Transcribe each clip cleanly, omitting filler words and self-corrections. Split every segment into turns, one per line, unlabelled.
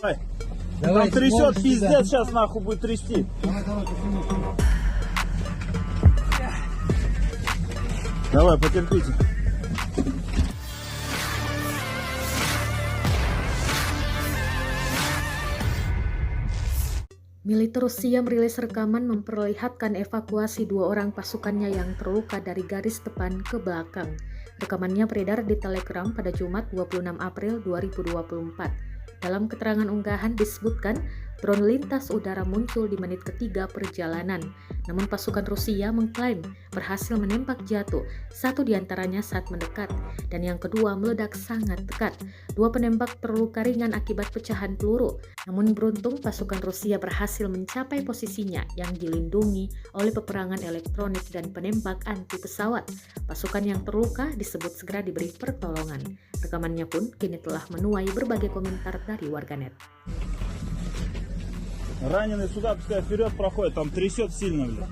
Давай.
Давай,
Там трясет,
сможешь,
пиздец,
да.
сейчас нахуй будет трясти. Давай, потерпите.
Militer Rusia merilis rekaman memperlihatkan evakuasi 2 orang pasukannya yang terluka dari garis depan ke belakang. Rekamannya beredar di Telegram pada Jumat 26 April 2024. Dalam keterangan unggahan disebutkan, drone lintas udara muncul di menit ketiga perjalanan. Namun pasukan Rusia mengklaim berhasil menembak jatuh, satu diantaranya saat mendekat, dan yang kedua meledak sangat dekat. 2 penembak terluka ringan akibat pecahan peluru. Namun beruntung pasukan Rusia berhasil mencapai posisinya yang dilindungi oleh peperangan elektronik dan penembak anti pesawat. Pasukan yang terluka disebut segera diberi pertolongan. Rekamannya pun kini telah menuai berbagai komentar dari warganet.
Раненый сюда, пускай вперед проходит, там трясет сильно, блядь.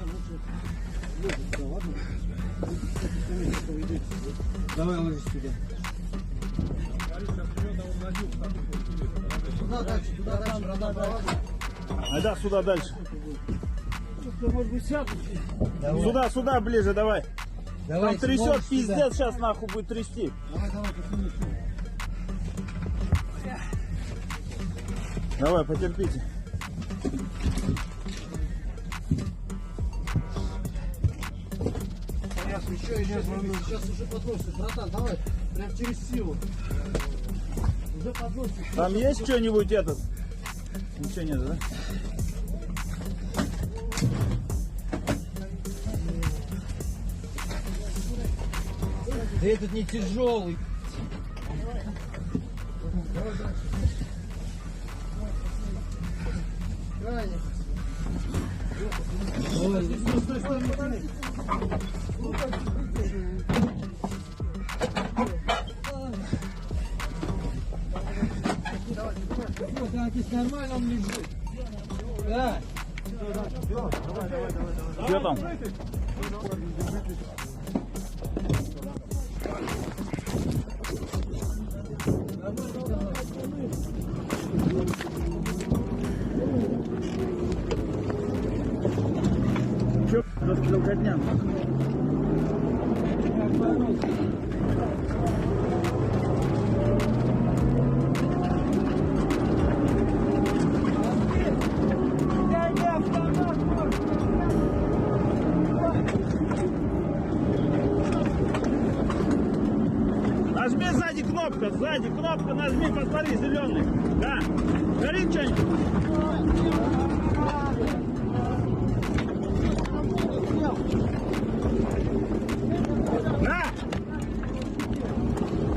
Давай ложись сюда. Туда дальше, брата.
Айда сюда дальше.
Давай.
Сюда ближе, давай.
Давай,
Там трясет,
сможешь,
пиздец,
сюда.
сейчас нахуй будет трясти. Давай, потерпите.
Сейчас уже подносит, братан, давай, прям через силу. Уже подносит.
Там есть что-нибудь этот? Ничего нет, да?
Да этот не тяжелый. Нормально он лежит. Да.
Что там? Че за стрелкотня? Нажми сзади кнопка, нажми, посмотри, зеленый. Да. Горит что-нибудь?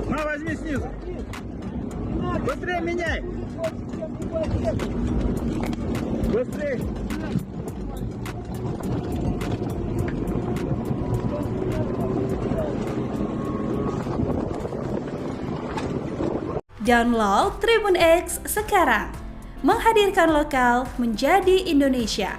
На, возьми снизу. Быстрее меняй. Быстрее.
Download Tribun X sekarang, menghadirkan lokal menjadi Indonesia.